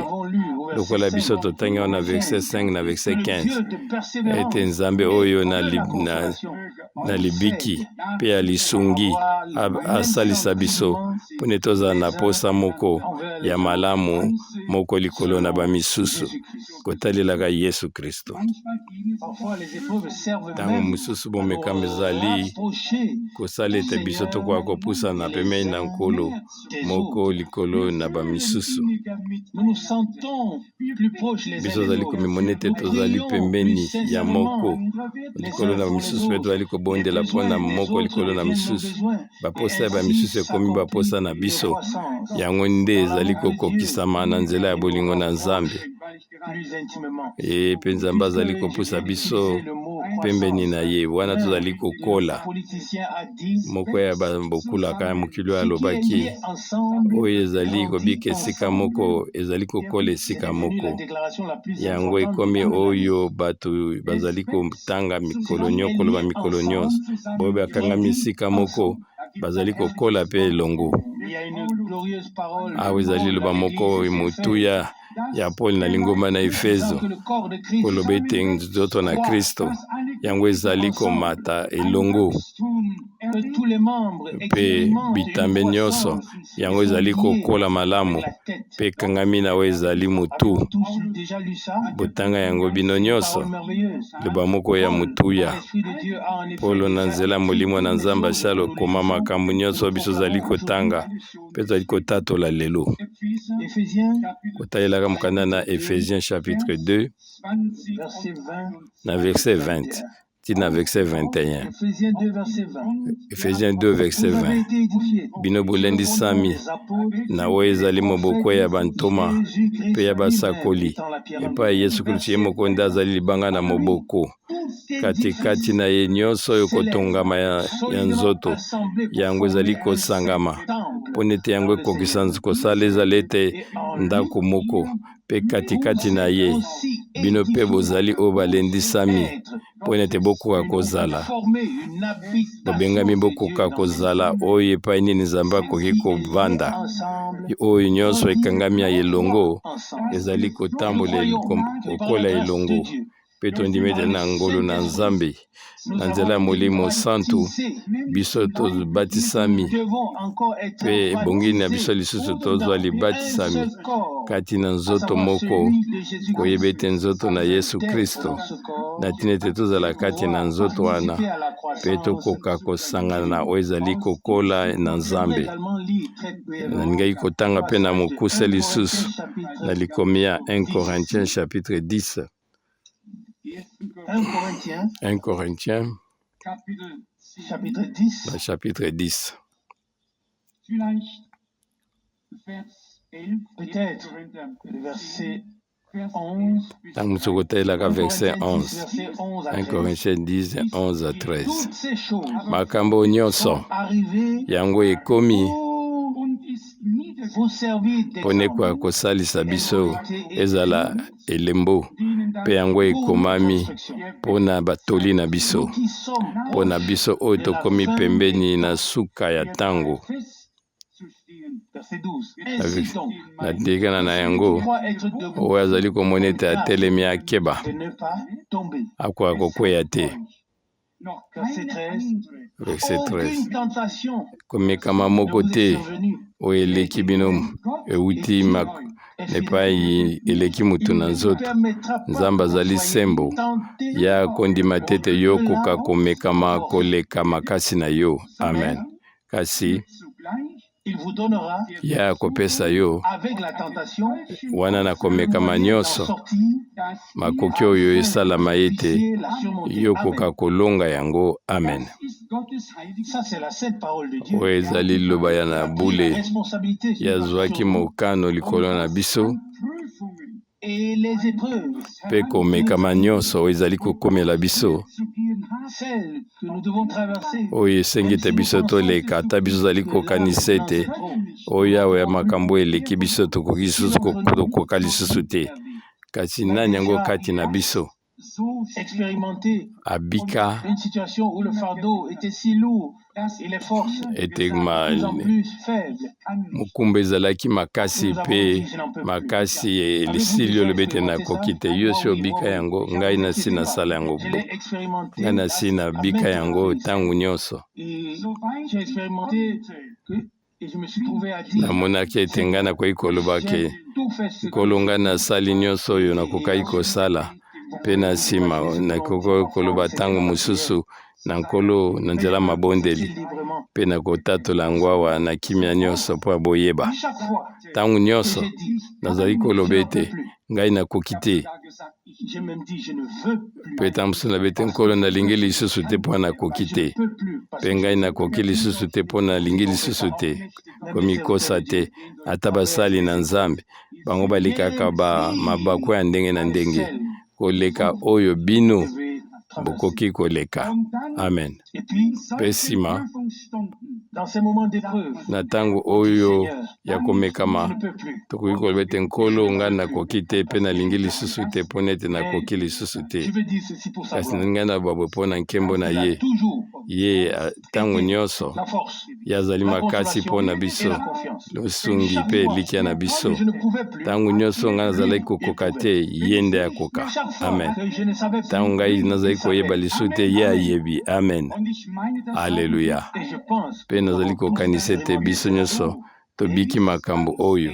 lokola biso totangi awa na verset 5 na verset 15 ete nzambe oyo na libiki mpe ya lisungi asalisa biso mpona tozala na posa moko ya malamu moko likolo na bamisusu kotalelaka Yesu Kristo. Ntango mosusu bomekama ezali kosala ete biso tokoka kopusana pembeni na nkolo moko likolo na bamisusu biso ozali komimona ete tozali pembeni ya moko likolo na bamisusu mpe tozali kobondela mpona moko likolo na misusu baposa ya bamisusu ekomi baposa na biso yango nde ezali kokokisama na nzela ya bolingo na Nzambe mpe Nzambe azali kopusa biso pembeni na ye wana tozali kokola moko ya bokulaka ya mokili oyo alobaki oyo ezali kobika esika moko ezali kokola esika moko yango ekomi oyo bato bazali kotanga mikolo nyonso koloba mikolo nyonso boyo bakangami esika moko bazali kokola mpe elongo awa ezali loba moko motuya ya Paul na lingomba na Efeso koloba ete nzoto na Kristo yango ezali komata elongo mpe bitambe nyonso yango ezali kokola malamu mpe ekangami na oyo ezali motu botanga yango bino nyonso loba moko ya motuya Polo na nzela molimo na Nzambe asala koma makambo nyonso biso ozali kotanga mpe tozali kotatola lelo kotalelaka mokanda na Ephésiens chapitre 2 na verset 20 tina verset 21 Ephésiens 2 verset 20 bino bolendisami na oyo ezali moboko ya bantoma mpe ya basakoli epai Yesu Kristo ye moko nde azali libanga na moboko katikati na ye nyonso oyo kotongama ya nzoto yango ezali kosangama mpona ete yango ekokisa kosala ezala ete ndako moko mpe katikati na ye bino mpe bozali oyo balendisami mpona ete bokoka kozala bobengami bokoka kozala oyo epai nini Nzambe akoki kovanda oyo nyonso ekangami ya elongo ezali kotambola kokola elongo mpe tondimi ete na ngolu na Nzambe na nzela ya Molimo Santu biso tobatisami mpe bongini na biso lisusu tozwa libatisami kati na nzoto moko koyeba ete nzoto na Yesu Kristo na tina ete tozala kati na nzoto wana mpe tokoka kosangana na oyo ezali kokola na Nzambe. Nalingaki kotanga mpe na mokuse lisusu na likomi ya 1 Corinthiens chapitre 10 1 Corinthiens chapitre 10 peut-être le verset 11 ntango mosusu kotalelaka verset 11 1 Corinthiens 10 11 à 13 makambo nyonso yango ekomi mpona ekoka kosalisa biso ezala elembo mpe yango ekomami mpona batoli na biso mpona biso oyo tokomi pembeni na suka ya ntango natikana na yango oyo azali komona ete atelemi akeba akoka kokweya te. Verset 13 komekama moko te oyo eleki bino euti epai eleki mutu na nzoto Nzambe azali sembo ya kondima te ete yo koka komekama koleka makasi na yo. Amen. Kasi Il vous donnera ya akopesa yo avec la tentation wana na komekama nyonso sortir makoki oyo esalama ete la surmonter. yokoka kolonga yango. Amen. Ça c'est la sainte parole de Dieu. Oyo ezali liloba ya na La bule responsabilité sur yazwaki mokano likolo na biso et les épreuves, mpe komekama nyonso oyo ezali kokomela biso celles que nous devons traverser. oyo esengi ete biso toleka ata biso ezali kokanisa ete oyo yawe ya makambo eleki biso tokoki lisusu kokoka lisusu te, kasi nani yango kati na biso Expérimenter abika une situation où le fardeau était si lourd et les forces ete de plus en plus faibles. mokumba ezalaki makasi mpe makasi elisili olobi ete nakoki te, yo si obika yango ngai nasi nasala yango Je bo l'ai expérimenté ngai nasi nabika yango ntango nyonso. et j'ai expérimenté que et je me suis trouvé à dire namonaki ete ngai nakoki koloba ke j'ai tout fait ce que nkolo ngai nasali nyonso oyo nakokaki kosala, mpe na nsima nakoki koloba ntango mosusu na nkolo na nzela mabondeli librement. mpe nakotatola yango awa na kimia nyonso mpo boyeba Chaque fois ntango que nyonso j'ai dit, nazali koloba ete ngai nakoki te, j'ai même dit je ne veux plus. mpe ntango mosusu nabe ete nkolo nalingi lisusu te mpo nakoki Je te, ne peux plus parce mpe ngai nakoki lisusu te mpo nalingi lisusu te, komikosa te. Ata basali na Nzambe bango balikaka mabako ya ndenge na ndenge koleka oyo bino bokoki koleka. Amen. Et puis, Mpe nsima dans ces moments d'épreuve, na ntango oyo ya je komekama ne peux plus. tokoki koloba ete nkolo ngai nakoki te mpe nalingi lisusu te mpo nete nakoki lisusu te, Je veux dire ceci pour kasi savoir. ngai na babwe mpo na nkembo na Il a ye toujours ye ntango nyonso la force, ye azali la makasi mpo consolation na et biso la confiance. losungi mpe elikya na biso. Que je ne pouvais plus. Ntango nyonso ngai nazalaki kokoka te ye nde akoka. Chaque fois Amen. que je ne savais plus, Ntango ngai nazali il savait. koyeba lisusu te ye ayebi. Amen. Alleluya. Et je pense Mpe nazali kokanisa ete biso nyonso tobiki makambo oyo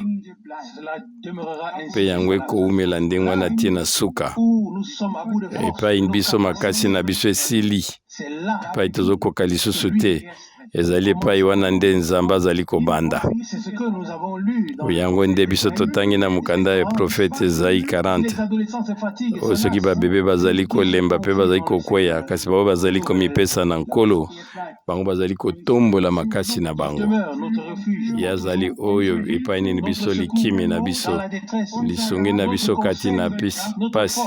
cela demeurera ainsi mpe yango ekoumela ndenge wana tie na suka où nous sommes à bout de force. epai biso makasi na biso esili C'est là epai tozokoka lisusu te, ezali epai wana nde Nzambe azali kobanda. c'est ce que nous avons lu dans Yango nde biso totangi na mokanda ya profete Ezaïe 40 les adolescents se fatiguent. oyo soki babebe bazali kolemba mpe bazali kokweya, kasi bango bazali komipesa na nkolo, bango bazali kotombola makasi na bango. Demeure notre refuge. Ye azali oyo epai nini biso likimi na biso, lisungi na biso kati na pasi,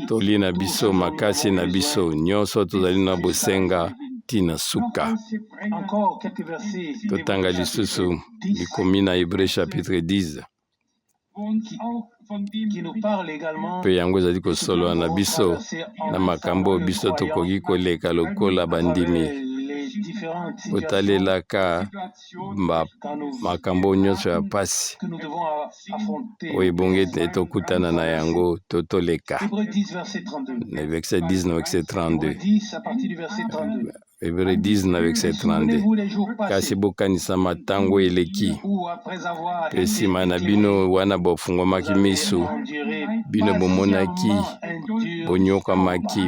toli na biso makasi na biso nyonso tozali na bosenga tina suka. Encore quelques versets. Totanga lisusu likomi na Hébreu chapitre 10 qui nous parle également mpe yango ezali kosolola na biso na makambo oyo biso tokoki koleka lokola bandimi les différentes situations kotalelaka makambo nyonso ya pasi que nous devons affronter. oyo ebongi ete tokutana na yango toleka. Hébreux 10 verset 32. Na verset 10 na verset 32. Hébreux 10 à partir du verset 32. Hébreu 10 na verset 32. Souvenez-vous les jours Kasi passés bokanisa matango eleki où après avoir mpe nsima na bino wana bofungwamaki miso, bino bomonaki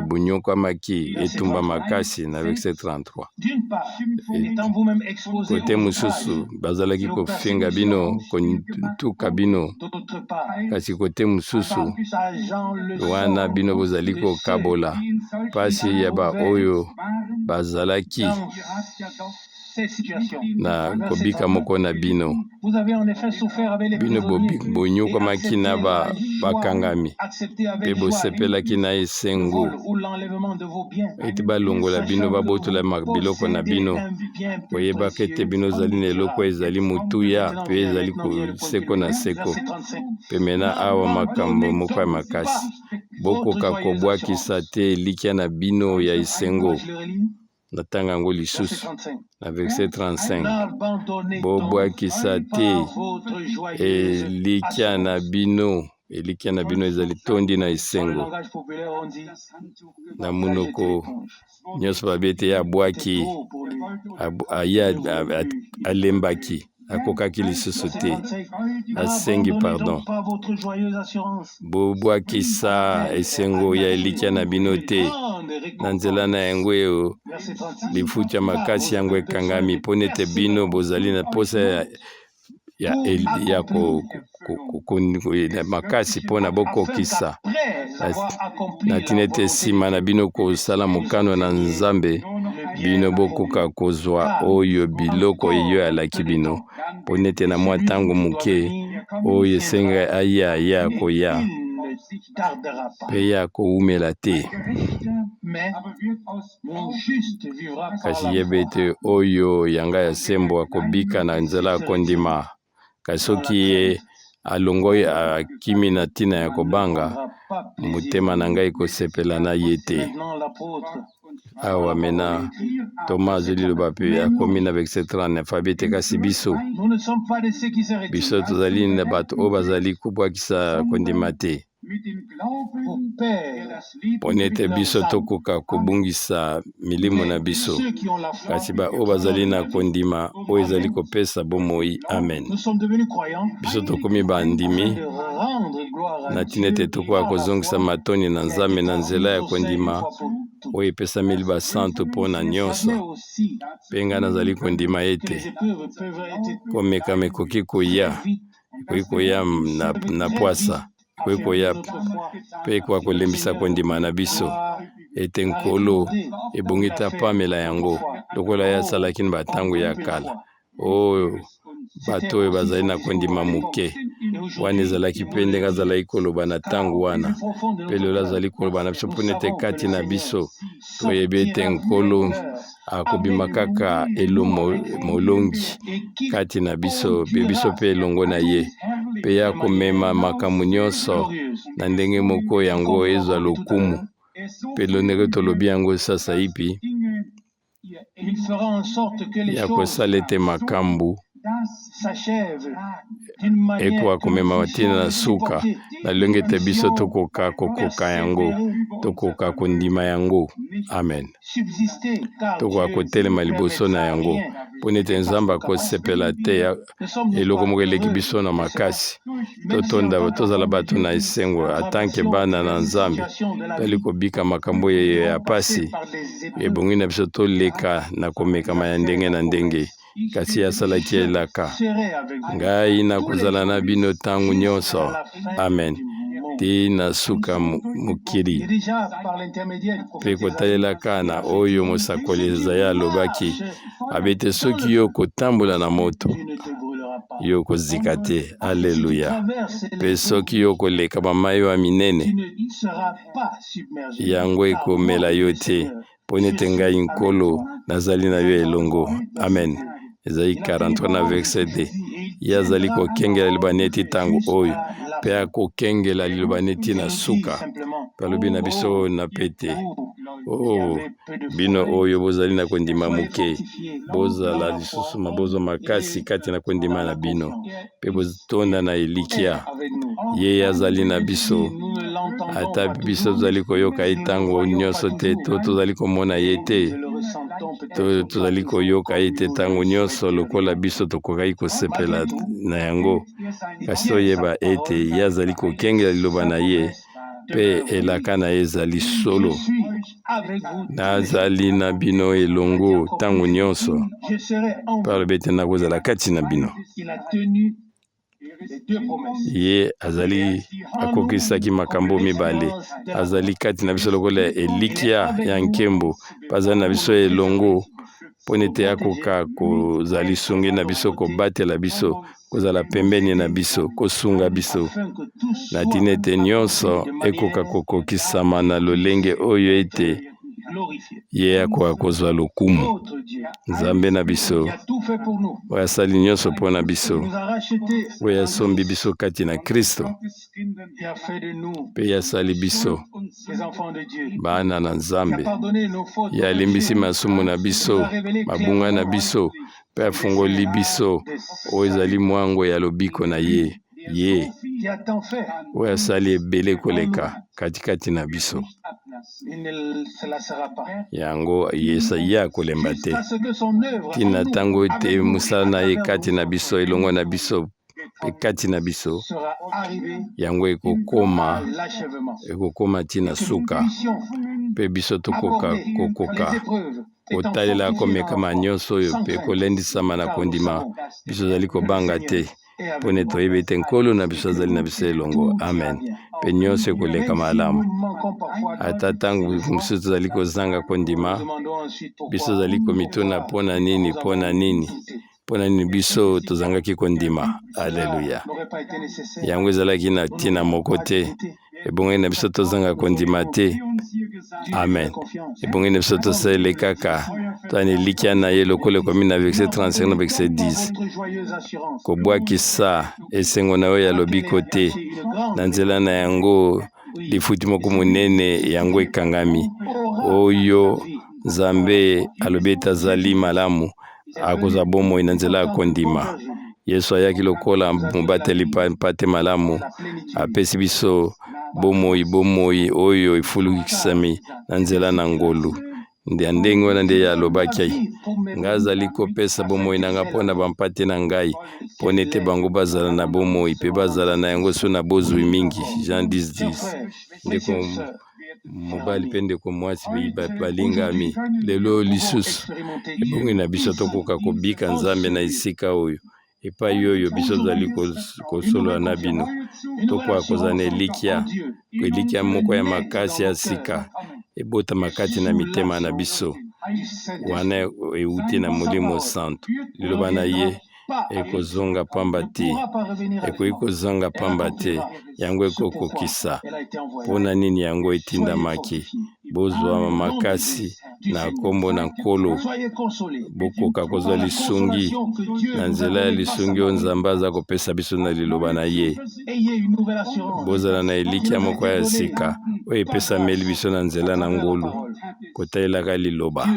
bonyokwamaki etumba makasi na verset 33. d'une part, étant vous-même exposés Kote au mosusu outrage, bazalaki kofinga bino kontuka bino, d'autre part, kasi kote mosusu sageant le wana sort bino bozali de ceux kokabola pasi ya baoyo bazalaki dans ces situations. na kobika moko na bino, Vous avez en effet souffert avec les bino prisonniers bonyokwamaki na et accepté bakangami accepté mpe avec joie bosepelaki na le esengo vol ou l'enlèvement de vos biens. ete balongola bino babotola biloko na bino, koyebaka ete bino ozali na eloko ezali motuya mpe ezali seko na seko. Mpe mena awa makambo moko ya makasi bokoka kobwakisa te elikya na bino ya esengo. Natanga yango lisusu na verset 35. Bobwakisa te elikya na bino ezali tondi na esengo. Na munoko nyonso babi ete ye abwaki alembaki akokaki lisusu te. Asengi pardon. Bobwakisa esengo ya elikya na bino te na nzela na yango oyo lifutia makasi yango ekangami mpo nete bino bozali na posa ya makasi mpo na bokokisa na tina ete nsima na bino kosala mokano na Nzambe bino bokoka kozwa oyo biloko eyo alaki bino mpo nete na mwa ntango moke oyo esenga aya ya koya mpe ya koumela te. Kasi yebe ete oyo yanga ya sembo akobika na nzela ya kondima kasi soki ye alongoi akimi na ntina ya kobanga motema na ngai kosepela na ye te. Awa mena Thomas azwi liloba mpe akomi na verset 39 abi ete kasi biso tozali na bato oyo bazali kobwakisa kondima te mpo nete biso tokoka kobungisa milimo na biso kasi oyo bazali na kondima oyo ezali kopesa bomoi. Amen. Biso tokomi bandimi na ntina ete tokoka kozongisa matoni na Nzambe na nzela ya kondima oyo epesameli basantu mpo na nyonso. Mpe ngai nazali kondima ete komekama ekoki koya na pwasa ekoki koya mpe ekoka kolembisa kondima na biso ete nkolo ebongi te apamela yango lokola ye asalaki na batango ya kala oyo bato oyo bazali na kondima moke wana ezalaki mpe ndenge azalaki koloba na ntango wana mpe lelo azali koloba na biso mpo nete kati na biso toyebi ete nkolo akobima kaka molongi kati na biso mpe biso mpe elongo na ye mpe ya komema makambo nyonso na ndenge moko yango ezwa lokumu mpe londenge tolobi yango sasa ipi ya kosala ete makambo ekoka komema ntina na suka na lolenge ete biso tokoka kokoka yango tokoka kondima yango. Amen. Tokoka kotelema liboso na yango mpo nete Nzambe akosepela te eloko moko eleki biso na makasi tozala bato na esengo atanke bana na Nzambe tali kobika makambo ya pasi ebongi na biso toleka na komekama ya ndenge na ndenge kasi asalaki elaka ngai nakozala na bino ntango nyonso. Amen. Te na suka mokili mpe kotalelaka na oyo mosakoli Ezaya alobaki abete soki yo kotambola na moto yo kozika te. Aleluya. Mpe soki yo koleka bamai wa minene yango ekomela yo te mpo nete ngai nkolo nazali na yo elongo. Amen. Ezali 43 na verset 2 ye azali kokengela liloba neti ntango oyo mpe akokengela liloba neti na suka mpe alobi na biso na pete bino oyo bozali na kondima moke bozala lisusu mabozo makasi kati na kondima na bino mpe botonda na elikya ye azali na biso ata biso tozali koyoka ye ntango nyonso te tozali komona ye te tozali koyoka ye te ntango nyonso lokola biso tokokaki kosepela na yango kasi toyeba ete ye azali kokengela liloba na ye mpe elaka na ye ezali solo. Nazali na bino elongo ntango nyonso mpe alobi ete nakozala kati na bino. Ye azali akokisaki makambo mibale azali kati na biso lokola elikya ya nkembo mpe azali na biso elongo mpo nete akoka kozala lisungi na biso kobatela biso kozala pembeni na biso kosunga biso na ntina ete nyonso ekoka kokokisama na lolenge oyo ete ye akoka kozwa lokumu. Nzambe na biso oyo asali nyonso mpo na biso oyo asombi biso kati na Kristo mpe ye asali biso bana na Nzambe ye alimbisi masumu na biso mabunga na biso mpe afungoli biso oyo ezali mwango ya lobiko na ye ye oyo asali ebele koleka katikati na biso cela sera pas. yango Yesaya kolemba te Jusqu'à ce que son œuvre tina ntango ete avec nous, mosala na ye à travers kati na nous, biso elongo na biso mpe kati na biso sera arrivé yango à ekokoma l'achèvement. tina Que nous suka puissions mpe biso tokoka aborder kokoka les épreuves étant kotalela fortifiés komekama dans nyonso oyo sans mpe crainte, kolendisama na car nous kondima savons biso ozali kobanga que le te Seigneur est avec mpo ne nous. toyebi ete nkolo na biso azali na biso elongo Tout ira amen bien. mpe nyonso ekoleka Même si malamu nous manquons parfois de ata ntango mosusu tozali kozanga nous kondima demandons ensuite biso pourquoi. ozali komituna mpona nini mpona nini mpona nini biso tozangaki kondima aleluya N'aurait pas été nécessaire. yango ezalaki na ntina moko te ebongeli na biso tozanga kondima te amen ebongeli na biso tosalele kaka toani elikya na ye lokola ekomi na verset 35 na verset 10 kobwakisa esengo na oyo alobi kote na nzela na yango lifuti moko monene yango ekangami oyo nzambe alobi ete azali malamu akozwa bomoi na nzela ya kondima yesu ayaki lokola mobateli mpate malamu apesi biso bomoi oyo efulukisami na nzela na ngolu ndenge wana nde alobaki ngai azali kopesa bomoi na ngai mpo na bampate na ngai mpo nete bango bazala na bomoi mpe bazala na yango so na bozwi mingi Jean 10:10 ndeko mobali mpe ndeko mwasi balingami lelo lisusu ebongi na biso tokoka kobika nzambe na esika oyo epai oyo biso tozali kosolola na bino tokoka kozala na elikya moko ya makasi ya sika ebotama kati na mitema na biso wana euti na molimo santo liloba na ye ekozonga pamba te ekoki kozonga pamba te yango ekokokisa mpona nini yango etindamaki bozwa makasi na kombo na nkolo bokoka kozwa lisungi na nzela ya lisungi oyo nzambe aza kopesa biso na liloba na ye bozala na elikya moko ya sika oyo epesameli biso na nzela na ngolu kotalelaka liloba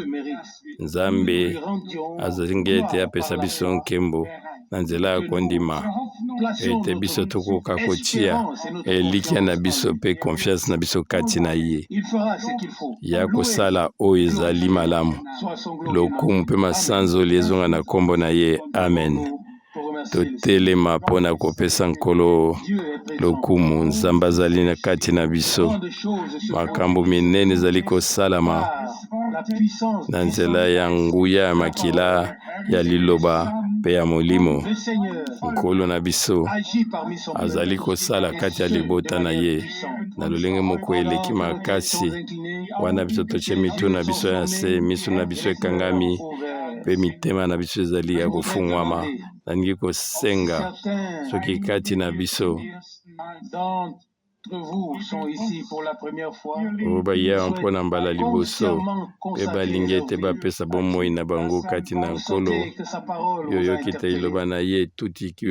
nzambe azangi ete apesa biso nkembo na nzela ya kondima ete biso tokoka kotia elikya na biso mpe confiance na biso kati na ye ya kosala oyo ezali malamu lokumu mpe masanzoli ezonga na kombo na ye amen totelema mpo na kopesa nkolo lokumu nzambe azali na kati na biso makambo minene ezali kosalama na nzela ya nguya ya makila ya liloba mpe ya molimo nkolo na biso azali kosala kati ya libota na ye na lolenge moko eleki makasi wana biso totie mitu na biso ya se miso na biso ekangami mpe mitema na biso ezali ya kofungwama nalingi kosenga soki kati na biso oyo baya mpona mbala liboso mpe balingi ete bapesa bomoi na bango kati na nkolo yoyoki te liloba na ye tutiki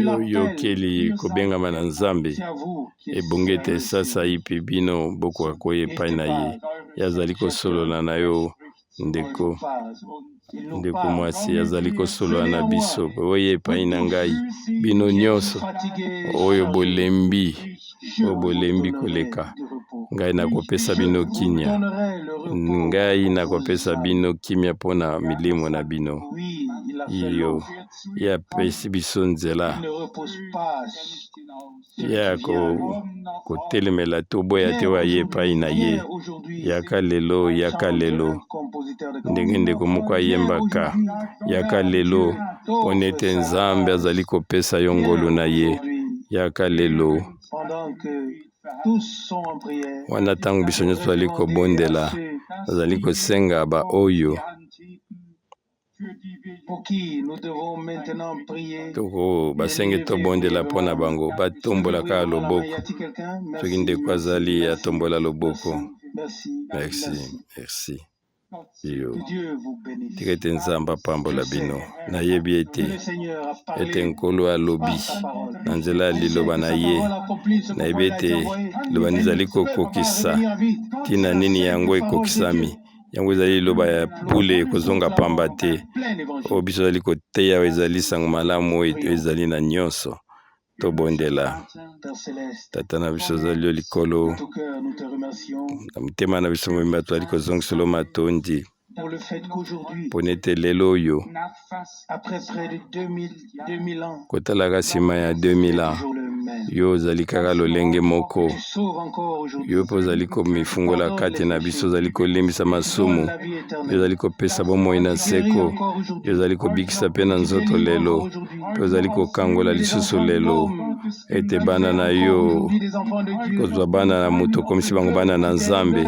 yoyokeli kobengama na nzambe ebongi ete sasa yipi bino bokoka koya epai na ye ye azali kosolola na yo ndeko mwasi azali kosolola na biso oyo epai na ngai bino nyonso oyo bolembi koleka ngai nakopesa bino kimia mpona milimo na bino iyo ye apesi biso nzela ya kotelemela toboya te wa ye epai na ye yaka lelo ndenge ndeko moko ayembaka yaka lelo mpo nete nzambe azali kopesa yo ngolu na ye yaka lelo wana ntango biso nyonso tozali kobondela azali kosenga baoyo basenge tobondela mpo na bango batombolaka loboko soki ndeko azali atombola loboko merci iyo tika ete nzambe apambola bino nayebi ete nkolo alobi na nzela ya liloba na ye nayebi ete liloba ezali kokokisa ntina nini yango ekokisami yango ezali liloba ya pule ekozonga pamba te oyo biso ezali koteya ezali sango malamu oyo ezali na nyonso tobondela Père Céleste, tata na biso ozali yo likolo de tout cœur, nous te remercions na motema na biso mobimba tozali kozongisela matondi pour le fait qu'aujourd'hui, mpo nete lelo oyo après près de 2000 ans, kotalaka nsima ya 2000 ans toujours le même. yo ozali kaka lolenge moko Tu sauves encore aujourd'hui. yo mpe ozali komifungola kati na biso ozali kolimbisa masumu La vie yo éternelle. ozali kopesa bomoi na Guéris seko encore aujourd'hui. yo ozali kobikisa mpe na nzoto lelo mpe ozali kokangola lisusu lelo ete bana na yo Aujourd'hui, des enfants de Dieu. kozwa bana na moto okomisi bango bana na nzambe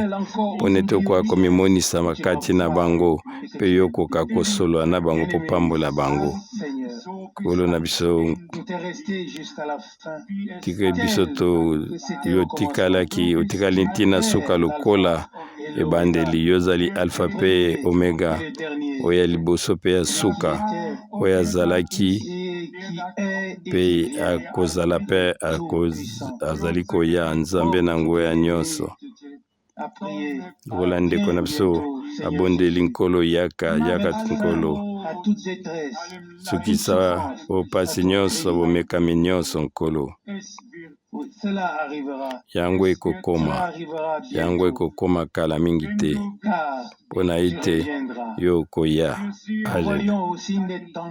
mpo nete okoka komimonisa makati na bango mpe yo okoka kosolola na bango mpo pambola bango Seigneur, kolo na biso nous t'es resté jusqu'à la fin. tika biso to yo otikali ntina suka lokola ebandeli yo ozali alpha mpe omega Le dernier. oyo ya liboso mpe ya suka oyo azalaki Et qui est mpe akozala mpe azali koya nzambe na nguya ya nyonso à prier lokola ndeko na biso abondeli nkolo yaka nkolo à toute détresse. sukisa bopasi nyonso bomekami nyonso nkolo Cela arrivera. yango Cela ekokoma arrivera yango bientôt. ekokoma kala mingi te Car mpo na tu ete reviendras. yo okoya Nous voyons aussi des temps.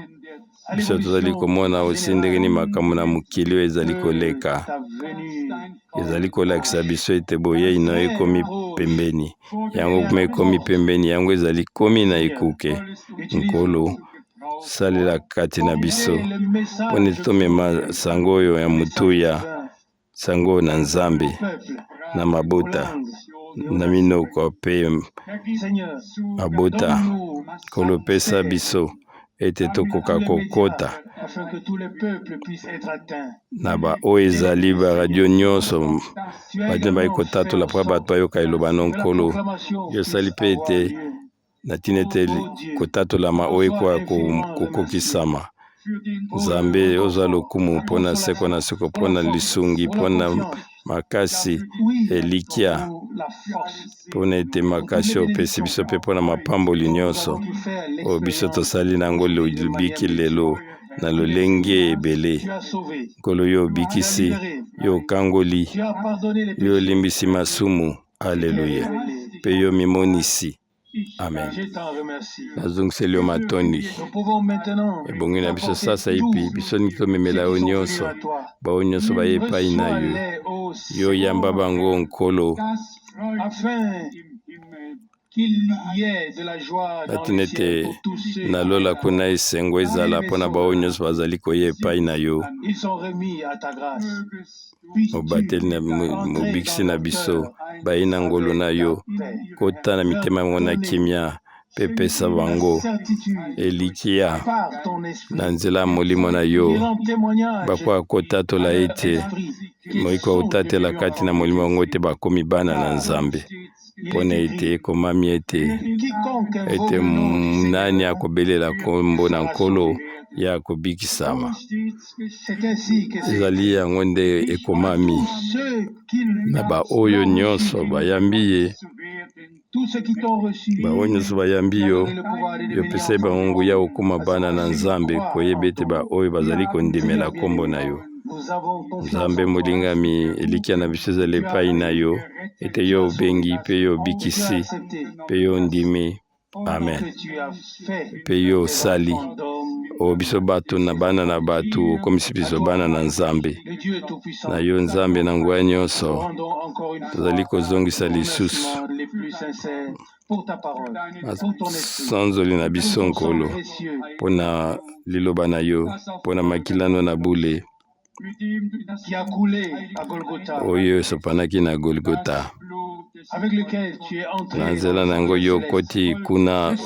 à biso tozali l'évolution komona osi ndenge nini générale makambo na mokili oyo ezali de koleka ta venue. ezali kolakisa biso ete boyei na yo ekomi pembeni yango kuma ekomi pembeni yango ezali komi na ekuke nkolo salela kati na biso Le message mpo nete tomema sango oyo ya motuya sango na nzambe peuple, na mabota na minoko mpe Seigneur, mabota donne-nous kolopesa biso ete tokoka kokota afin que tous les peuples puissent être atteints. na baoyo ezali baradio nyonso bato bayi kotatola mpo bato bayoka eloba no nkolo yo osali mpe ete na ntina ete kotatolama oyo ekoya kokokisama nzambe ozwa lokumu mpo na seko na seko mpo na lisungi mpo na makasi elikya mpo na ete makasi opesi biso mpe mpo na mapamboli nyonso oyo biso tosali nango lobiki lelo na lolenge ebele nkolo yo obikisi yo okangoli yo olimbisi masumu aleluya mpe yo mimonisi amen nazongiseli yo matondi ebongi na biso sasa ipi biso niki tomemela yo nyonso baoyo nyonso baye epai na yo yo yamba bango nkolo ati nete nalola kuna esengo ezala mpona baoyo nyonso bazali koya epai na yo mobateli na mobikisi na biso bayi na ngolu na yo kota na mitema yango na kimia mpe pesa bango elikia na nzela ya molimo na yo bakoka kotatola ete moyiko otatela kati na molimo yango ete bakomi bana na nzambe mpo na ete ekomami ete nani akobelela nkombo na nkolo ya kobikisama ezali yango nde ekomami na baoyo nyonso bayambi ye baoyo nyonso bayambi yo yopesai bango nguya okoma bana na nzambe koyeba ete baoyo bazali kondimela nkombo na yo nzambe molingami elikya na biso ezala epai na yo ete yo obengi mpe yo obikisi mpe yo ondimi amen mpe yo osali o biso bato na bana na bato okomisi biso bana na nzambe na yo nzambe na nguya nyonso tozali kozongisa lisusu sanzoli na biso nkolo mpo na liloba na yo mpo na makilano na bule oyo esopanaki na Golgota na nzela na yango yo okoti kuna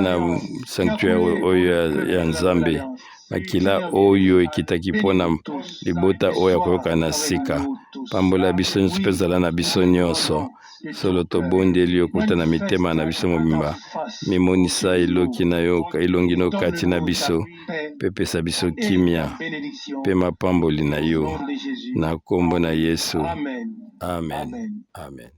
na sanctuaire oyo ya nzambe makila oyo ekitaki mpona libota oyo akoyoka na sika pambola biso nyonso mpe ezala na biso nyonso solo tobondeli yo kuta na mitema na biso mobimba mimonisa elongi no kati na biso mpe pesa biso kimia mpe mapamboli na yo na kombo na Yesu amen amen